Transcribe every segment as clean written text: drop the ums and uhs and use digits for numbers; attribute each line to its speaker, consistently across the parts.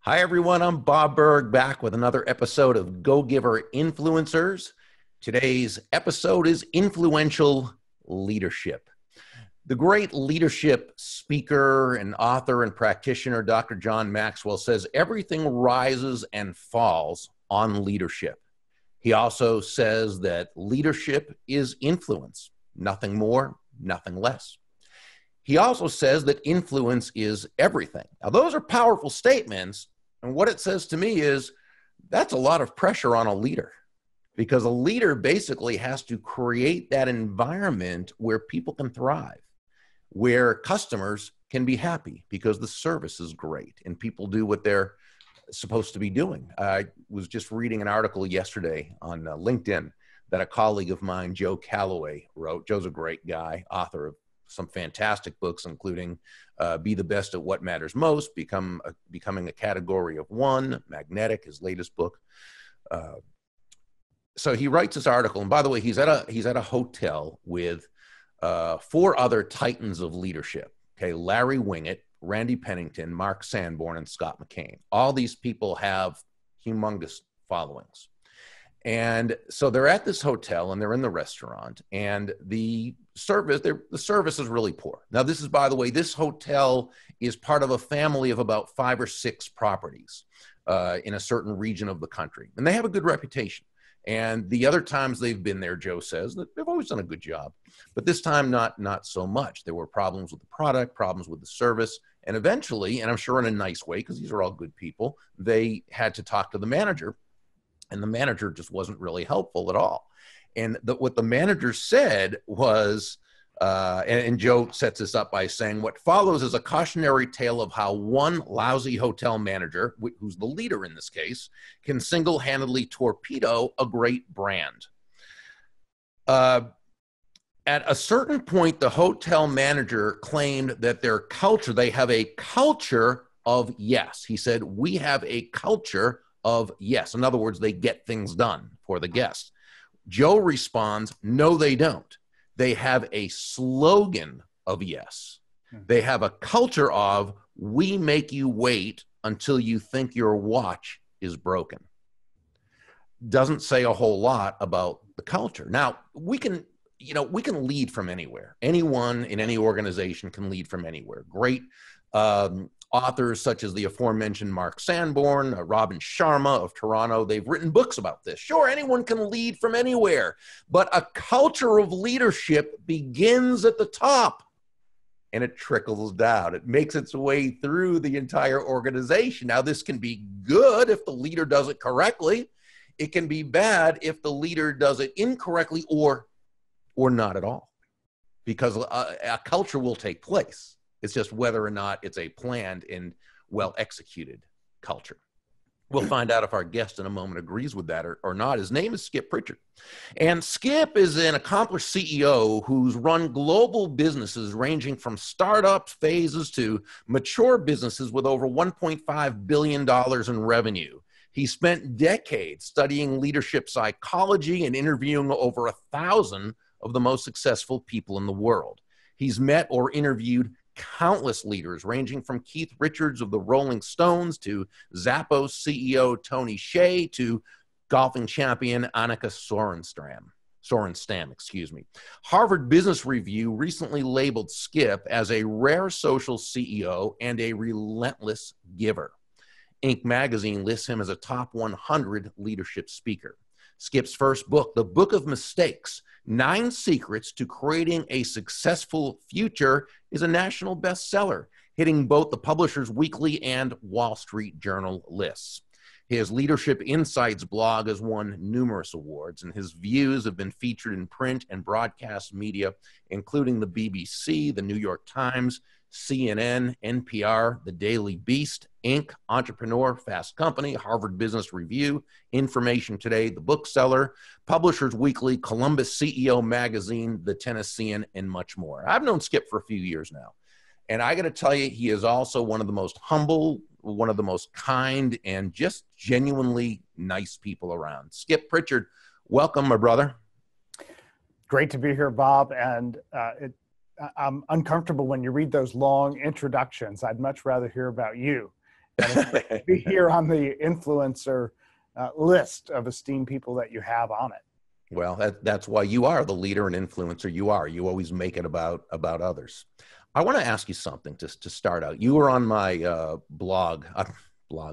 Speaker 1: Hi, everyone. I'm Bob Burg, back with another episode of Go Giver Influencers. Today's episode is Influential Leadership. The great leadership speaker and author and practitioner, Dr. John Maxwell, says everything rises and falls on leadership. He also says that leadership is influence, nothing more, nothing less. He also says that influence is everything. Now, those are powerful statements, and what it says to me is that's a lot of pressure on a leader, because a leader basically has to create that environment where people can thrive, where customers can be happy because the service is great and people do what they're supposed to be doing. I was just reading an article yesterday on LinkedIn that a colleague of mine, Joe Calloway, wrote. Joe's a great guy, author of some fantastic books, including Be the Best at What Matters Most, Becoming a Category of One, Magnetic, his latest book. So he writes this article, and by the way, he's at a hotel with four other titans of leadership. Okay, Larry Winget, Randy Pennington, Mark Sanborn, and Scott McCain. All these people have humongous followings. And so they're at this hotel and they're in the restaurant, and the service is really poor. Now, this is, by the way, this hotel is part of a family of about 5 or 6 properties in a certain region of the country. And they have a good reputation. And the other times they've been there, Joe says, that they've always done a good job. But this time, not so much. There were problems with the product, problems with the service. And eventually, and I'm sure in a nice way, because these are all good people, they had to talk to the manager. And the manager just wasn't really helpful at all. And what the manager said was, and Joe sets this up by saying, what follows is a cautionary tale of how one lousy hotel manager, who's the leader in this case, can single-handedly torpedo a great brand. At a certain point, the hotel manager claimed that their culture, they have a culture of yes. He said, we have a culture of yes. In other words, they get things done for the guests. Joe responds, no, they don't. They have a slogan of yes. They have a culture of, we make you wait until you think your watch is broken. Doesn't say a whole lot about the culture. Now, we can lead from anywhere. Anyone in any organization can lead from anywhere. Great authors such as the aforementioned Mark Sanborn, Robin Sharma of Toronto, they've written books about this. Sure, anyone can lead from anywhere, but a culture of leadership begins at the top and it trickles down. It makes its way through the entire organization. Now, this can be good if the leader does it correctly. It can be bad if the leader does it incorrectly or not at all, because a culture will take place. It's just whether or not it's a planned and well-executed culture. We'll find out if our guest in a moment agrees with that or not. His name is Skip Prichard. And Skip is an accomplished CEO who's run global businesses ranging from startup phases to mature businesses with over $1.5 billion in revenue. He spent decades studying leadership psychology and interviewing over 1,000 of the most successful people in the world. He's met or interviewed countless leaders, ranging from Keith Richards of the Rolling Stones to Zappos CEO Tony Hsieh to golfing champion Annika Sorenstam. Harvard Business Review recently labeled Skip as a rare social CEO and a relentless giver. Inc. magazine lists him as a top 100 leadership speaker. Skip's first book, The Book of Mistakes, 9 Secrets to Creating a Successful Future, is a national bestseller, hitting both the Publishers Weekly and Wall Street Journal lists. His Leadership Insights blog has won numerous awards, and his views have been featured in print and broadcast media, including the BBC, the New York Times, CNN, NPR, The Daily Beast, Inc., Entrepreneur, Fast Company, Harvard Business Review, Information Today, The Bookseller, Publishers Weekly, Columbus CEO Magazine, The Tennessean, and much more. I've known Skip for a few years now, and I got to tell you, he is also one of the most humble, one of the most kind, and just genuinely nice people around. Skip Prichard, welcome, my brother.
Speaker 2: Great to be here, Bob, and I'm uncomfortable when you read those long introductions. I'd much rather hear about you. And it's great to be here on the influencer list of esteemed people that you have on it.
Speaker 1: Well, that's why you are the leader and influencer you are. You always make it about others. I want to ask you something to start out. You were on my blog,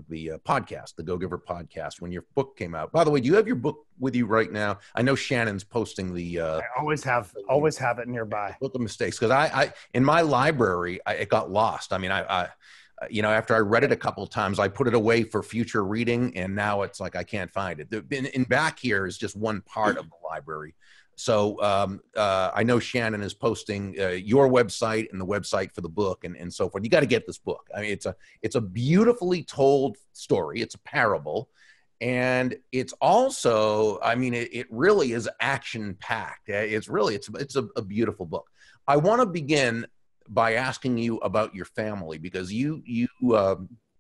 Speaker 1: the podcast, the Go Giver podcast, when your book came out. By the way, do you have your book with you right now? I know Shannon's posting the.
Speaker 2: I always have it nearby.
Speaker 1: Book of mistakes, because I in my library it got lost. I mean, I after I read it a couple of times, I put it away for future reading, and now it's like I can't find it. In back here is just one part of the library. So I know Shannon is posting your website and the website for the book and so forth. You got to get this book. I mean, it's a beautifully told story. It's a parable, and it's also, I mean, it really is action packed. It's a beautiful book. I want to begin by asking you about your family, because you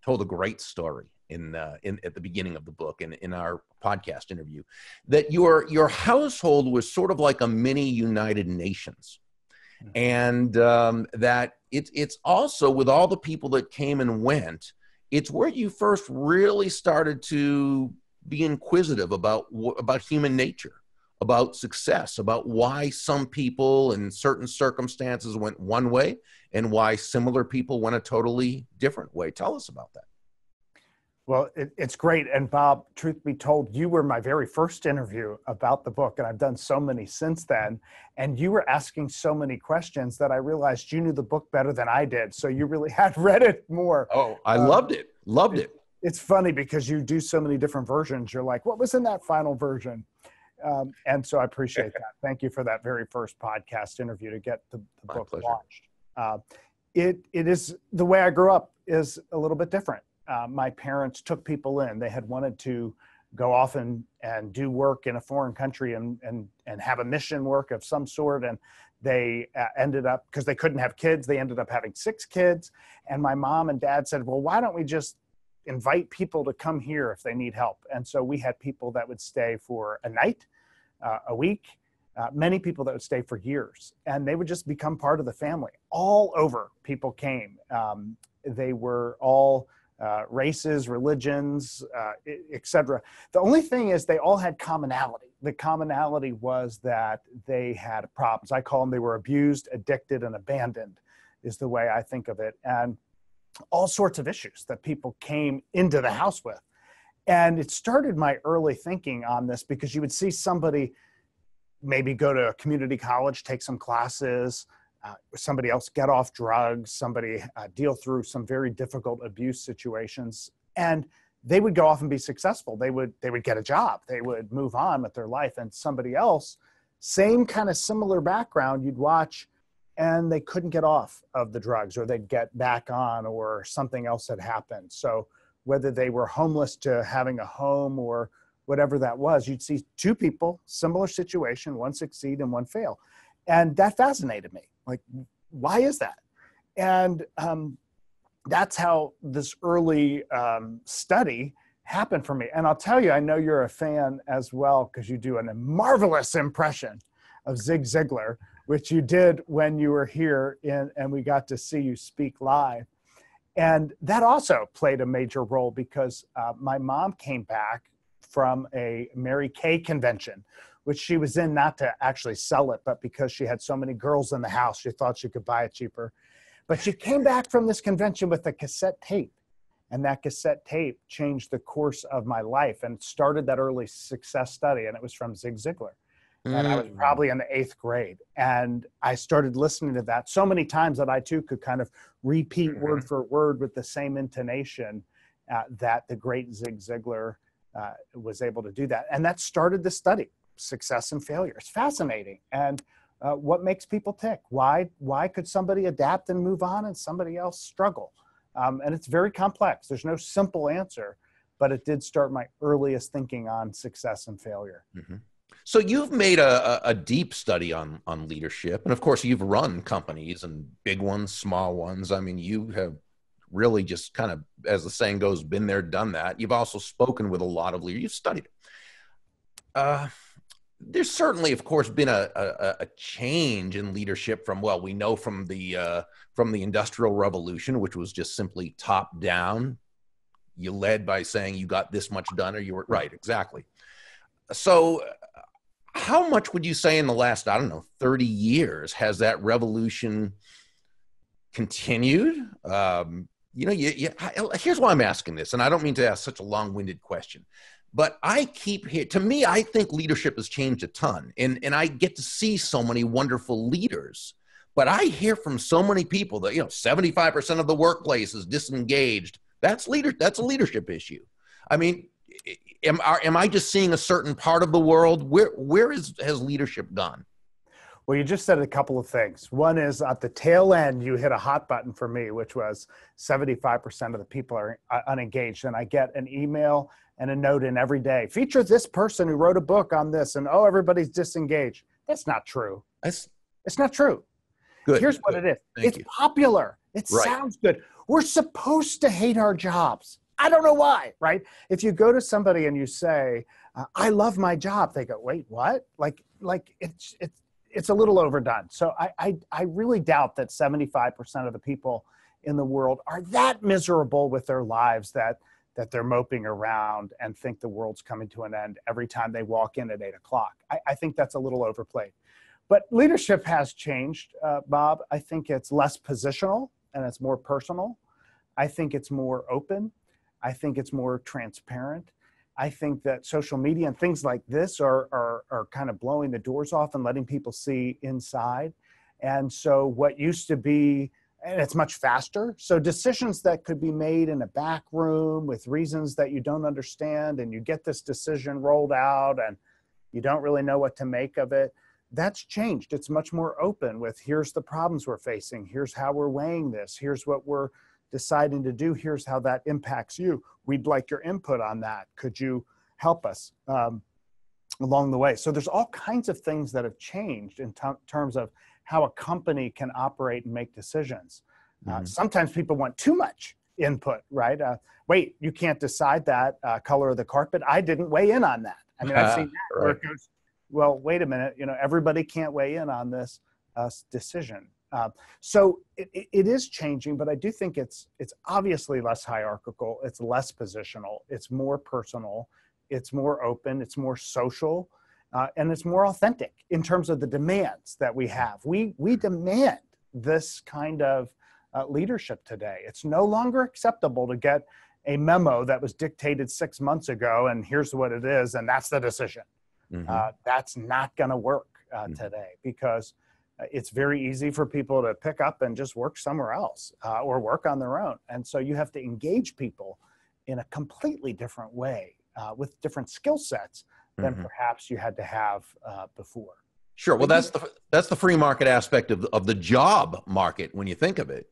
Speaker 1: told a great story at the beginning of the book and in our podcast interview, that your household was sort of like a mini United Nations, and that it's also, with all the people that came and went, it's where you first really started to be inquisitive about human nature, about success, about why some people in certain circumstances went one way and why similar people went a totally different way. Tell us about that.
Speaker 2: Well, it's great. And Bob, truth be told, you were my very first interview about the book, and I've done so many since then. And you were asking so many questions that I realized you knew the book better than I did. So you really had read it more.
Speaker 1: Oh, I loved it. Loved it.
Speaker 2: It's funny because you do so many different versions. You're like, what was in that final version? And so I appreciate that. Thank you for that very first podcast interview to get the book launched. It is, the way I grew up is a little bit different. My parents took people in. They had wanted to go off and do work in a foreign country and have a mission work of some sort. And they ended up, because they couldn't have kids, they ended up having 6 kids. And my mom and dad said, well, why don't we just invite people to come here if they need help? And so we had people that would stay for a night, a week, many people that would stay for years, and they would just become part of the family. All over people came. They were all races, religions, etc. The only thing is they all had commonality. The commonality was that they had problems. I call them, they were abused, addicted, and abandoned is the way I think of it. And all sorts of issues that people came into the house with. And it started my early thinking on this, because you would see somebody maybe go to a community college, take some classes, somebody else get off drugs, somebody deal through some very difficult abuse situations, and they would go off and be successful. They would get a job, they would move on with their life. And somebody else, same kind of similar background, you'd watch, and they couldn't get off of the drugs, or they'd get back on, or something else had happened. So whether they were homeless to having a home or whatever that was, you'd see 2 people, similar situation, one succeed and one fail. And that fascinated me. Like, why is that? And that's how this early study happened for me. And I'll tell you, I know you're a fan as well, because you do a marvelous impression of Zig Ziglar, which you did when you were here and we got to see you speak live. And that also played a major role, because my mom came back from a Mary Kay convention, which she was in not to actually sell it, but because she had so many girls in the house, she thought she could buy it cheaper. But she came back from this convention with a cassette tape, and that cassette tape changed the course of my life and started that early success study, and it was from Zig Ziglar. And I was probably in the 8th grade. And I started listening to that so many times that I too could kind of repeat word for word with the same intonation that the great Zig Ziglar was able to do that. And that started the study, success and failure. It's fascinating. And what makes people tick? Why could somebody adapt and move on and somebody else struggle? And it's very complex. There's no simple answer, but it did start my earliest thinking on success and failure.
Speaker 1: Mm-hmm. So you've made a deep study on leadership. And of course, you've run companies, and big ones, small ones. I mean, you have really just kind of, as the saying goes, been there, done that. You've also spoken with a lot of leaders. You've studied it. There's certainly, of course, been a change in leadership from, well, we know from the Industrial Revolution, which was just simply top down, you led by saying you got this much done, or you were right. Exactly. So how much would you say in the last, I don't know, 30 years has that revolution continued? Here's why I'm asking this, and I don't mean to ask such a long-winded question, but I think leadership has changed a ton, and I get to see so many wonderful leaders, but I hear from so many people that, 75% of the workplace is disengaged. That's a leadership issue. I mean, am I just seeing a certain part of the world? Where has leadership gone?
Speaker 2: Well, you just said a couple of things. One is at the tail end, you hit a hot button for me, which was 75% of the people are unengaged. And I get an email and a note in every day, feature this person who wrote a book on this, and everybody's disengaged. That's not true. It's not true.
Speaker 1: Good.
Speaker 2: Here's what it is. It's popular. It sounds good. We're supposed to hate our jobs. I don't know why, right? If you go to somebody and you say, I love my job, they go, wait, what? Like it's a little overdone. So I really doubt that 75% of the people in the world are that miserable with their lives that they're moping around and think the world's coming to an end every time they walk in at 8 o'clock. I think that's a little overplayed. But leadership has changed, Bob. I think it's less positional and it's more personal. I think it's more open. I think it's more transparent. I think that social media and things like this are kind of blowing the doors off and letting people see inside. And so what used to be, and it's much faster. So decisions that could be made in a back room with reasons that you don't understand, and you get this decision rolled out and you don't really know what to make of it. That's changed. It's much more open with, here's the problems we're facing. Here's how we're weighing this. Here's what we're deciding to do. Here's how that impacts you. We'd like your input on that. Could you help us along the way? So there's all kinds of things that have changed in terms of how a company can operate and make decisions. Sometimes people want too much input, right? Wait, you can't decide that color of the carpet. I didn't weigh in on that. I mean, I've seen that where it goes, well, wait a minute, everybody can't weigh in on this decision. So it is changing, but I do think it's obviously less hierarchical. It's less positional. It's more personal. It's more open. It's more social. And it's more authentic in terms of the demands that we have. We demand this kind of leadership today. It's no longer acceptable to get a memo that was dictated 6 months ago, and here's what it is, and that's the decision. That's not going to work today, because it's very easy for people to pick up and just work somewhere else or work on their own. And so you have to engage people in a completely different way with different skill sets than perhaps you had to have before.
Speaker 1: Sure. Well, that's the free market aspect of the job market when you think of it,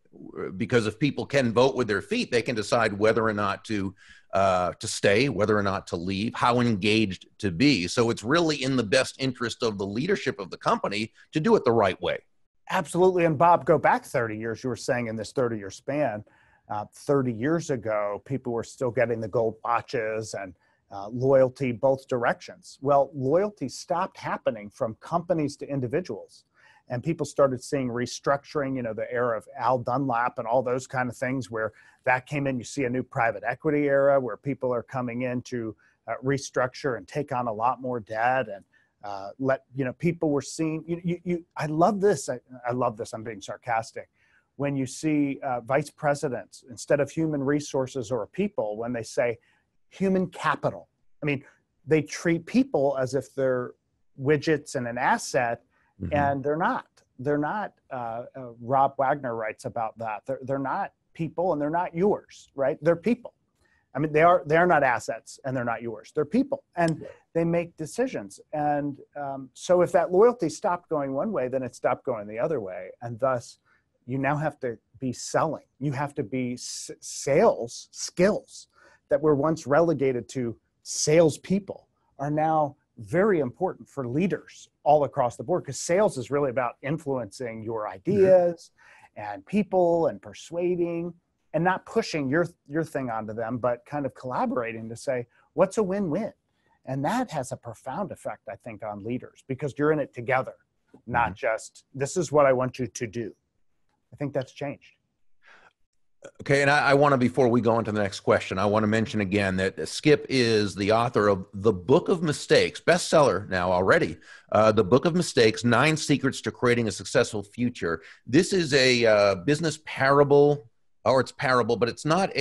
Speaker 1: because if people can vote with their feet, they can decide whether or not to stay, whether or not to leave, how engaged to be. So it's really in the best interest of the leadership of the company to do it the right way.
Speaker 2: Absolutely. And Bob, go back 30 years. You were saying in this 30-year span, 30 years ago, people were still getting the gold watches and loyalty both directions. Well, loyalty stopped happening from companies to individuals. And people started seeing restructuring, the era of Al Dunlap and all those kind of things, where that came in. You see a new private equity era where people are coming in to restructure and take on a lot more debt, and people were seeing, I love this. I love this. I'm being sarcastic. When you see vice presidents, instead of human resources or people, when they say human capital, I mean, they treat people as if they're widgets and an asset. And they're not. They're not. Rob Wagner writes about that. They're not people, and they're not yours, right? They're people. I mean, they are not assets, and they're not yours. They're people, and they make decisions. And so if that loyalty stopped going one way, then it stopped going the other way. And thus, you now have to be selling. You have to be sales skills that were once relegated to salespeople are now very important for leaders all across the board, because sales is really about influencing your ideas and people and persuading and not pushing your thing onto them, but kind of collaborating to say, what's a win-win? And that has a profound effect, I think, on leaders, because you're in it together, not just, this is what I want you to do. I think that's changed.
Speaker 1: Okay, and I want to, before we go into the next question, I want to mention again that Skip is the author of The Book of Mistakes, bestseller now already, The Book of Mistakes, 9 Secrets to Creating a Successful Future. This is a business parable, or it's parable, but it's not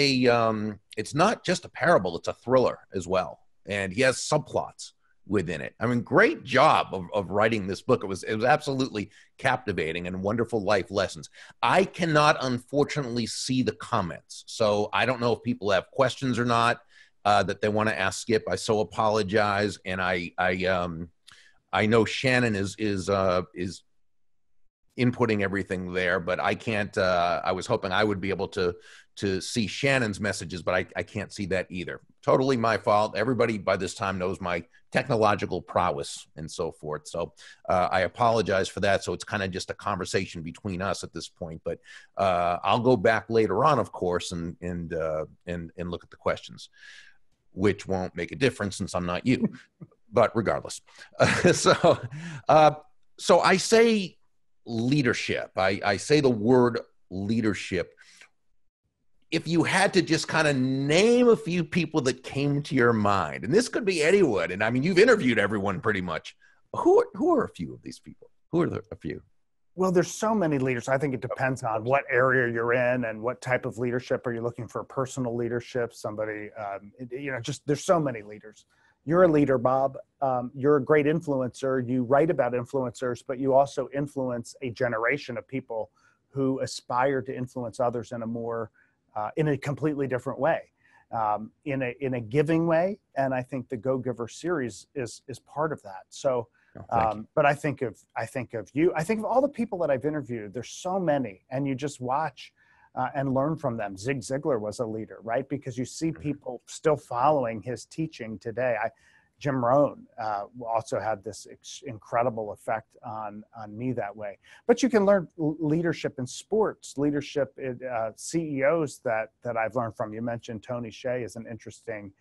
Speaker 1: just a parable, it's a thriller as well. And he has subplots within it. I mean, great job of writing this book. It was absolutely captivating and wonderful life lessons. I cannot, unfortunately, see the comments, so I don't know if people have questions or not that they want to ask Skip. I so apologize, and I know Shannon is inputting everything there, but I can't. I was hoping I would be able to see Shannon's messages, but I can't see that either. Totally my fault. Everybody by this time knows my technological prowess and so forth. So I apologize for that. So it's kind of just a conversation between us at this point. But I'll go back later on, of course, and look at the questions, which won't make a difference since I'm not you. But regardless, so I say leadership. I say the word leadership. If you had to just kind of name a few people that came to your mind, and this could be anyone, and I mean, you've interviewed everyone pretty much. Who are a few of these people? Who are a few?
Speaker 2: Well, there's so many leaders. I think it depends on what area you're in and what type of leadership. Are you looking for personal leadership? Somebody, just there's so many leaders. You're a leader, Bob. You're a great influencer. You write about influencers, but you also influence a generation of people who aspire to influence others in a more in a completely different way, in a giving way. And I think the Go Giver series is part of that. So, but I think of you. I think of all the people that I've interviewed. There's so many, and you just watch and learn from them. Zig Ziglar was a leader, right? Because you see people still following his teaching today. Jim Rohn also had this incredible effect on me that way. But you can learn leadership in sports, leadership in CEOs that I've learned from. You mentioned Tony Hsieh is an interesting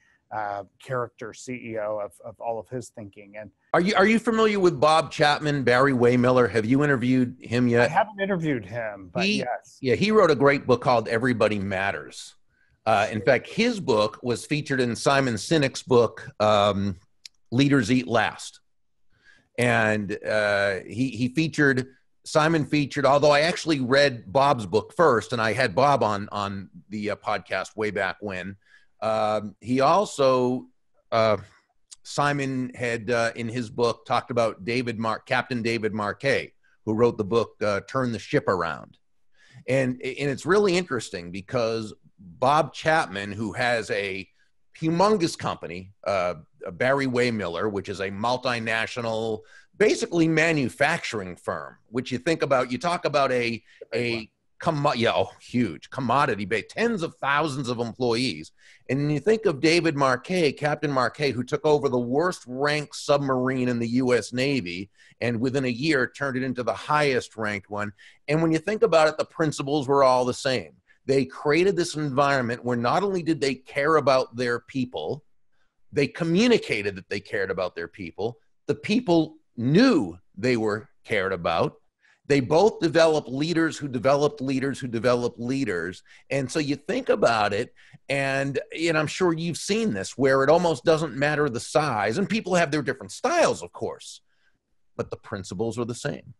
Speaker 2: character CEO of all of his thinking. And
Speaker 1: are you familiar with Bob Chapman, Barry Waymiller? Have you interviewed him yet?
Speaker 2: I haven't interviewed him, but yes.
Speaker 1: Yeah, he wrote a great book called Everybody Matters. In fact, his book was featured in Simon Sinek's book, Leaders Eat Last. And Simon featured, although I actually read Bob's book first, and I had Bob on the podcast way back when. He also, Simon had in his book talked about Captain David Marquet, who wrote the book Turn the Ship Around. And it's really interesting because Bob Chapman, who has a humongous company, Barry Waymiller, which is a multinational, basically manufacturing firm, which you talk about huge commodity base, tens of thousands of employees. And you think of David Marquet, Captain Marquet, who took over the worst ranked submarine in the U.S. Navy, and within a year turned it into the highest ranked one. And when you think about it, the principles were all the same. They created this environment where not only did they care about their people, they communicated that they cared about their people. The people knew they were cared about. They both developed leaders who developed leaders who developed leaders. And so you think about it, and I'm sure you've seen this, where it almost doesn't matter the size. And people have their different styles, of course, but the principles are the same.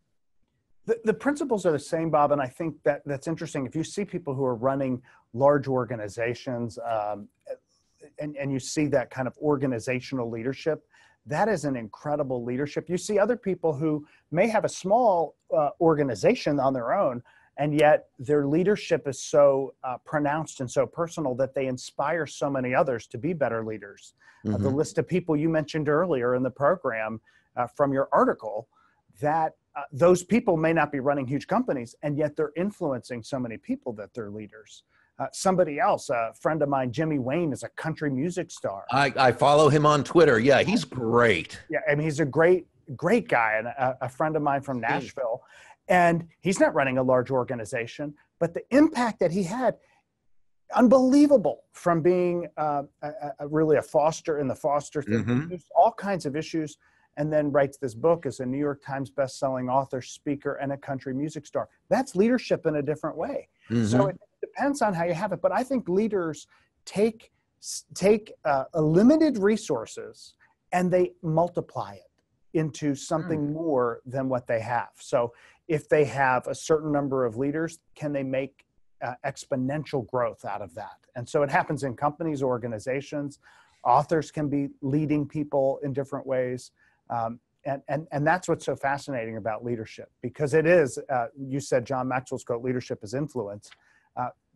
Speaker 2: The principles are the same, Bob, and I think that's interesting. If you see people who are running large organizations and you see that kind of organizational leadership, that is an incredible leadership. You see other people who may have a small organization on their own, and yet their leadership is so pronounced and so personal that they inspire so many others to be better leaders. The list of people you mentioned earlier in the program from your article, that those people may not be running huge companies, and yet they're influencing so many people that they're leaders. Somebody else, a friend of mine, Jimmy Wayne, is a country music star.
Speaker 1: I follow him on Twitter. Yeah, he's great.
Speaker 2: Yeah, I mean, he's a great guy, and a friend of mine from Nashville. And he's not running a large organization, but the impact that he had, unbelievable, from being really a foster in the foster thing, all kinds of issues, and then writes this book as a New York Times bestselling author, speaker, and a country music star. That's leadership in a different way. So it depends on how you have it. But I think leaders take limited resources and they multiply it into something more than what they have. So if they have a certain number of leaders, can they make exponential growth out of that? And so it happens in companies, organizations. Authors can be leading people in different ways. And that's what's so fascinating about leadership, because it is, you said John Maxwell's quote, leadership is influence.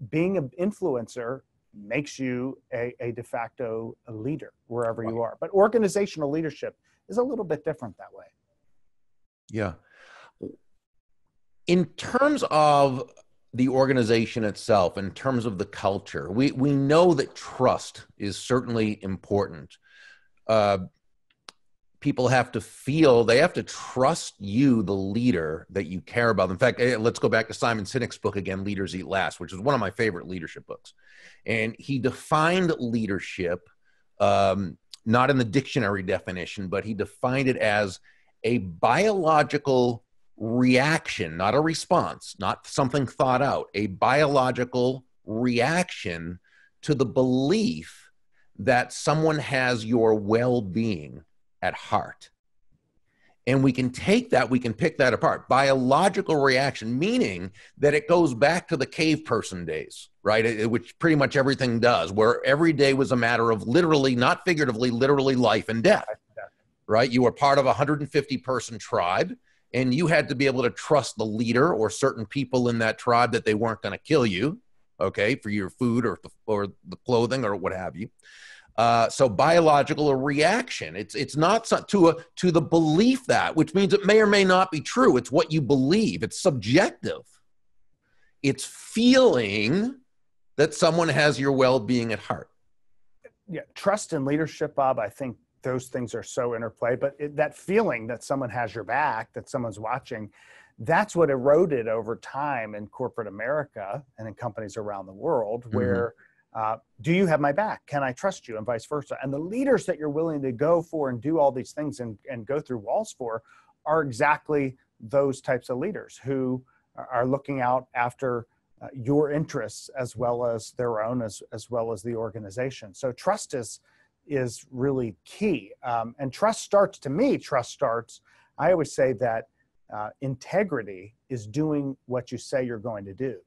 Speaker 2: Being an influencer makes you a de facto leader wherever you are. But organizational leadership is a little bit different that way.
Speaker 1: Yeah. In terms of the organization itself, in terms of the culture, we know that trust is certainly important. People have to feel, they have to trust you, the leader, that you care about. In fact, let's go back to Simon Sinek's book again, Leaders Eat Last, which is one of my favorite leadership books. And he defined leadership, not in the dictionary definition, but he defined it as a biological reaction, not a response, not something thought out, a biological reaction to the belief that someone has your well-being at heart. And we can take that, we can pick that apart. Biological reaction, meaning that it goes back to the cave person days, right? Which pretty much everything does, where every day was a matter of literally, not figuratively, literally life and death, right? You were part of a 150-person tribe, and you had to be able to trust the leader or certain people in that tribe that they weren't going to kill you, okay, for your food or the clothing or what have you. So biological reaction, it's not to the belief that, which means it may or may not be true. It's what you believe. It's subjective. It's feeling that someone has your well-being at heart.
Speaker 2: Yeah, trust and leadership, Bob, I think those things are so interplay, but that feeling that someone has your back, that someone's watching, that's what eroded over time in corporate America and in companies around the world, where do you have my back? Can I trust you? And vice versa. And the leaders that you're willing to go for and do all these things and go through walls for are exactly those types of leaders who are looking out after your interests as well as their own, as well as the organization. So trust is really key. And trust starts, I always say that integrity is doing what you say you're going to do.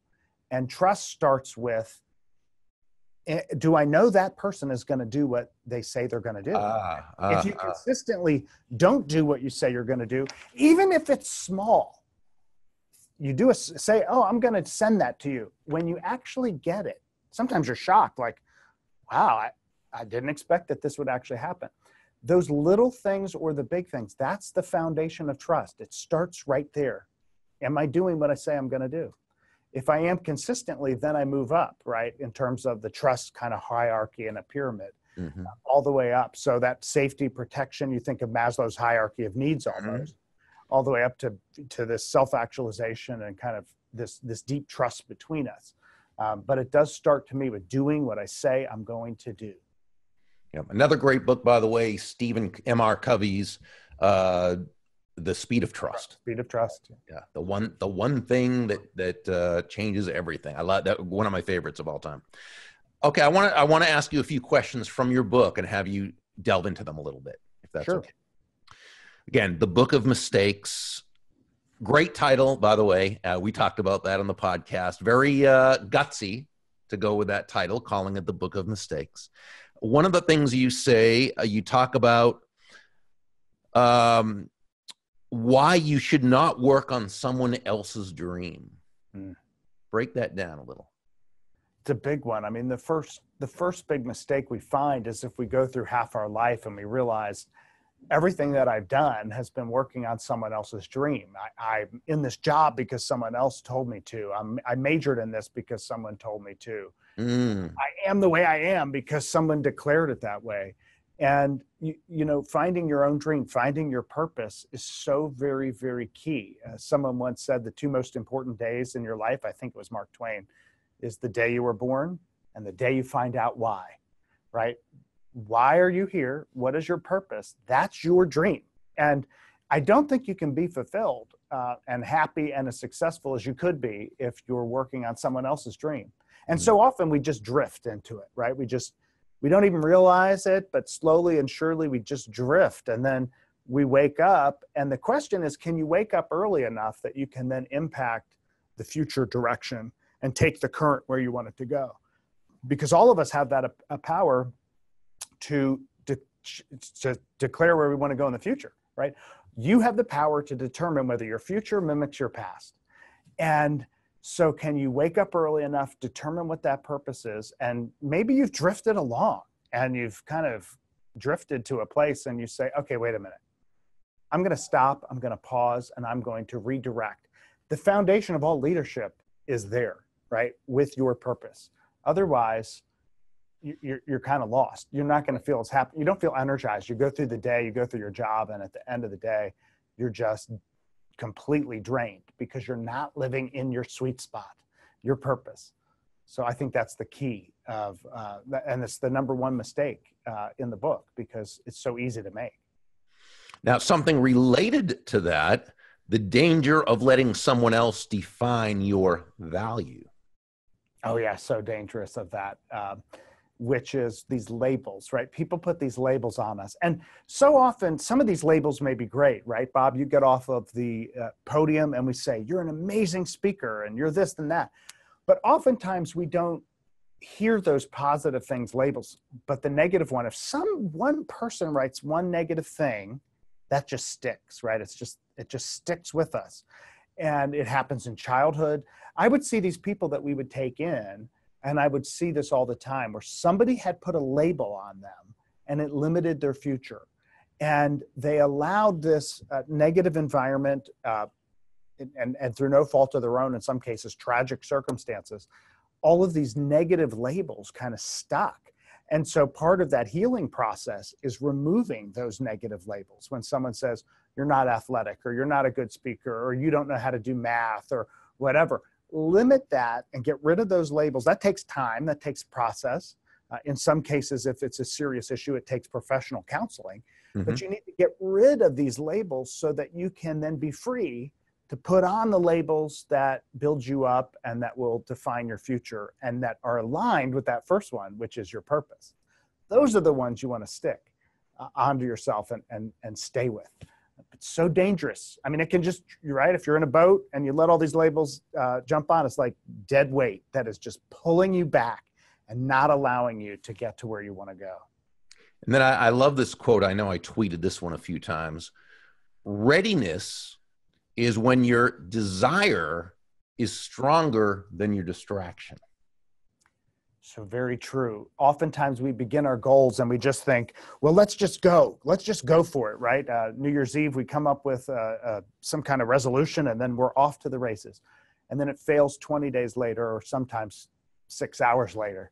Speaker 2: And trust starts with, do I know that person is going to do what they say they're going to do? If you consistently don't do what you say you're going to do, even if it's small, you do say, oh, I'm going to send that to you. When you actually get it, sometimes you're shocked, like, wow, I didn't expect that this would actually happen. Those little things or the big things, that's the foundation of trust. It starts right there. Am I doing what I say I'm going to do? If I am consistently, then I move up, right, in terms of the trust kind of hierarchy in a pyramid, all the way up. So that safety, protection, you think of Maslow's hierarchy of needs almost, all the way up to this self-actualization and kind of this deep trust between us. But it does start to me with doing what I say I'm going to do.
Speaker 1: Yeah. Another great book, by the way, Stephen M.R. Covey's The Speed of Trust.
Speaker 2: Speed of Trust.
Speaker 1: Yeah, the one thing that changes everything. I love that. One of my favorites of all time. Okay, I want to ask you a few questions from your book and have you delve into them a little bit, if that's okay. Again, The Book of Mistakes. Great title, by the way. We talked about that on the podcast. Very gutsy to go with that title, calling it The Book of Mistakes. One of the things you say, you talk about why you should not work on someone else's dream. Break that down a little.
Speaker 2: It's a big one. I mean, the first big mistake we find is if we go through half our life and we realize everything that I've done has been working on someone else's dream. I'm in this job because someone else told me to. I majored in this because someone told me to. I am the way I am because someone declared it that way. And, you know, finding your own dream, finding your purpose is so very, very key. Someone once said the two most important days in your life, I think it was Mark Twain, is the day you were born and the day you find out why, right? Why are you here? What is your purpose? That's your dream. And I don't think you can be fulfilled and happy and as successful as you could be if you're working on someone else's dream. And so often we just drift into it, right? We don't even realize it, but slowly and surely we just drift. And then we wake up. And the question is, can you wake up early enough that you can then impact the future direction and take the current where you want it to go? Because all of us have that a power to declare where we want to go in the future, right? You have the power to determine whether your future mimics your past. And so can you wake up early enough, determine what that purpose is, and maybe you've drifted along and you've kind of drifted to a place and you say, okay, wait a minute. I'm going to stop, I'm going to pause, and I'm going to redirect. The foundation of all leadership is there, right, with your purpose. Otherwise, you're kind of lost. You're not going to feel as happy. You don't feel energized. You go through the day, you go through your job, and at the end of the day, you're just completely drained because you're not living in your sweet spot, your purpose. So I think that's the key of, and it's the number one mistake in the book because it's so easy to make.
Speaker 1: Now, something related to that, the danger of letting someone else define your value.
Speaker 2: Oh yeah, so dangerous of that. Which is these labels, right? People put these labels on us. And so often, some of these labels may be great, right? Bob, you get off of the podium and we say, you're an amazing speaker and you're this and that. But oftentimes we don't hear those positive things, labels, but the negative one, if one person writes one negative thing, that just sticks, right? It just sticks with us. And it happens in childhood. I would see these people that we would take in, and I would see this all the time where somebody had put a label on them and it limited their future. And they allowed this negative environment and through no fault of their own, in some cases, tragic circumstances, all of these negative labels kind of stuck. And so part of that healing process is removing those negative labels. When someone says, you're not athletic, or you're not a good speaker, or you don't know how to do math, or whatever, limit that and get rid of those labels. That takes time, that takes process. In some cases, if it's a serious issue, it takes professional counseling. Mm-hmm. But you need to get rid of these labels so that you can then be free to put on the labels that build you up and that will define your future and that are aligned with that first one, which is your purpose. Those are the ones you want to stick onto yourself and stay with. It's so dangerous. I mean, it can just, you're right, if you're in a boat and you let all these labels jump on, it's like dead weight that is just pulling you back and not allowing you to get to where you want to go.
Speaker 1: And then I love this quote. I know I tweeted this one a few times. Readiness is when your desire is stronger than your distraction.
Speaker 2: So very true. Oftentimes we begin our goals and we just think, well, let's just go. Let's just go for it, right? New Year's Eve, we come up with some kind of resolution and then we're off to the races. And then it fails 20 days later or sometimes 6 hours later.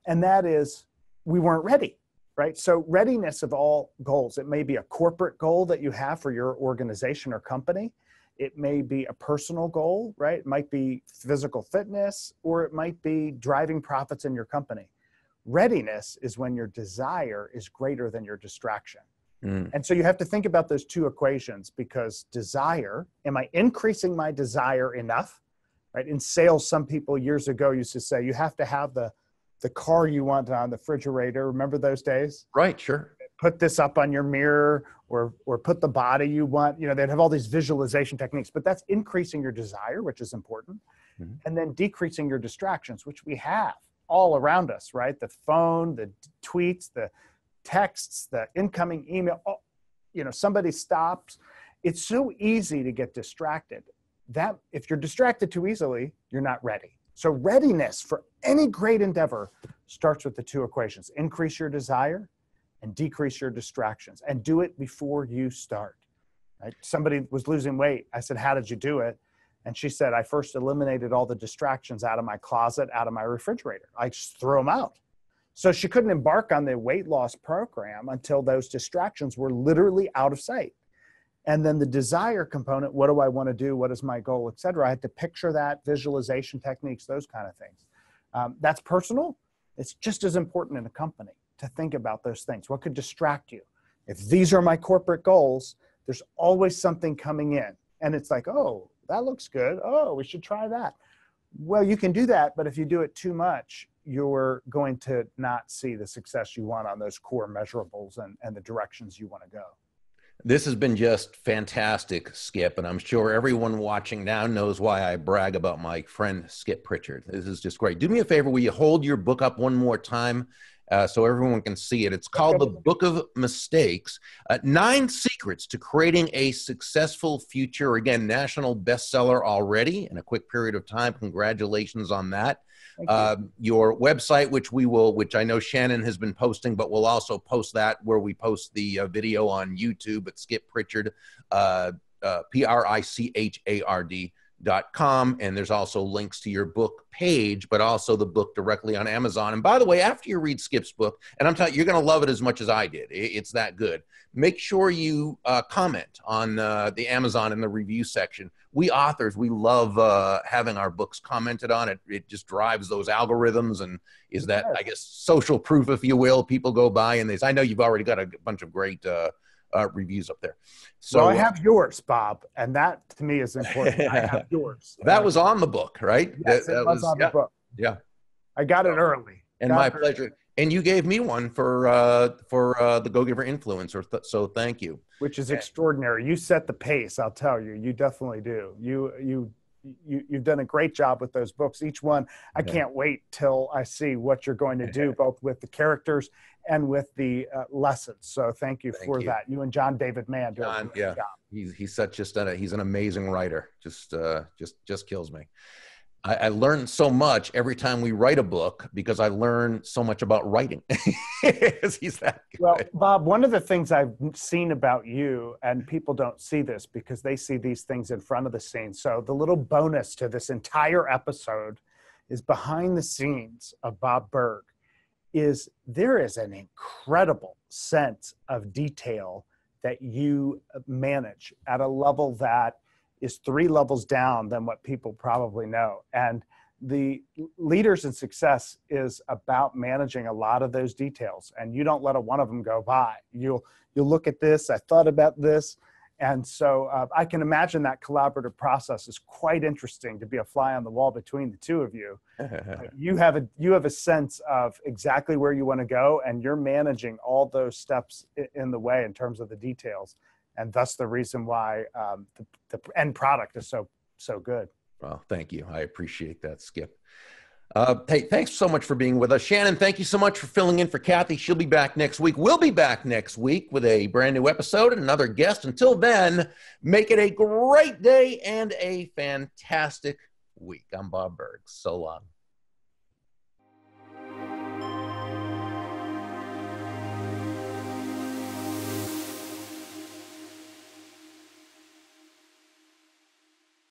Speaker 2: And that is, we weren't ready, right? So readiness of all goals, it may be a corporate goal that you have for your organization or company. It may be a personal goal, right? It might be physical fitness, or it might be driving profits in your company. Readiness is when your desire is greater than your distraction. Mm. And so you have to think about those two equations, because desire, am I increasing my desire enough? Right? In sales, some people years ago used to say, you have to have the car you want on the refrigerator. Remember those days?
Speaker 1: Right, sure.
Speaker 2: Put this up on your mirror, or put the body you want. You know, they'd have all these visualization techniques, but that's increasing your desire, which is important. Mm-hmm. And then decreasing your distractions, which we have all around us, right? The phone, the tweets, the texts, the incoming email, somebody stops. It's so easy to get distracted. That if you're distracted too easily, you're not ready. So readiness for any great endeavor starts with the two equations: increase your desire and decrease your distractions, and do it before you start. Right? Somebody was losing weight. I said, how did you do it? And she said, I first eliminated all the distractions out of my closet, out of my refrigerator. I just threw them out. So she couldn't embark on the weight loss program until those distractions were literally out of sight. And then the desire component, what do I want to do? What is my goal, et cetera? I had to picture that, visualization techniques, those kind of things. That's personal. It's just as important in a company to think about those things. What could distract you? If these are my corporate goals, there's always something coming in. And it's like, oh, that looks good. Oh, we should try that. Well, you can do that, but if you do it too much, you're going to not see the success you want on those core measurables and the directions you want to go.
Speaker 1: This has been just fantastic, Skip, and I'm sure everyone watching now knows why I brag about my friend Skip Prichard. This is just great. Do me a favor, will you hold your book up one more time so everyone can see it? It's called The Book of Mistakes, 9 Secrets to Creating a Successful Future. Again, national bestseller already in a quick period of time. Congratulations on that. Your website, which I know Shannon has been posting, but we'll also post that where we post the video on YouTube at Skip Prichard, Prichard.com. And there's also links to your book page, but also the book directly on Amazon. And by the way, after you read Skip's book, and I'm telling you, you're going to love it as much as I did. It's that good. Make sure you comment on the Amazon in the review section. We authors, we love having our books commented on. It just drives those algorithms and is that, I guess, social proof, if you will. People go by and I know you've already got a bunch of great reviews up there. So
Speaker 2: well, I have yours, Bob, and that to me is important. I have yours.
Speaker 1: That was on the book, right?
Speaker 2: Yes, it was on the book.
Speaker 1: Yeah.
Speaker 2: I got it early.
Speaker 1: And my pleasure. And you gave me one for the Go-Giver Influencer, so thank you.
Speaker 2: Which is extraordinary. You set the pace, I'll tell you. You definitely do. You've done a great job with those books. Each one, I can't wait till I see what you're going to do, both with the characters and with the lessons. So thank you for that. You and John David Mann do a great job.
Speaker 1: He's an amazing writer. Just kills me. I learn so much every time we write a book because I learn so much about writing. He's that good.
Speaker 2: Well, Bob, one of the things I've seen about you, and people don't see this because they see these things in front of the scenes. So the little bonus to this entire episode is behind the scenes of Bob Burg. There is an incredible sense of detail that you manage at a level that is 3 levels down than what people probably know. And the Leaders in Success is about managing a lot of those details, and you don't let one of them go by. You'll look at this, I thought about this. And so I can imagine that collaborative process is quite interesting to be a fly on the wall between the two of you. You have a sense of exactly where you want to go, and you're managing all those steps in the way in terms of the details. And thus the reason why the end product is so good.
Speaker 1: Well, thank you. I appreciate that, Skip. Hey, thanks so much for being with us. Shannon, thank you so much for filling in for Kathy. She'll be back next week. We'll be back next week with a brand new episode and another guest. Until then, make it a great day and a fantastic week. I'm Bob Burg. So long.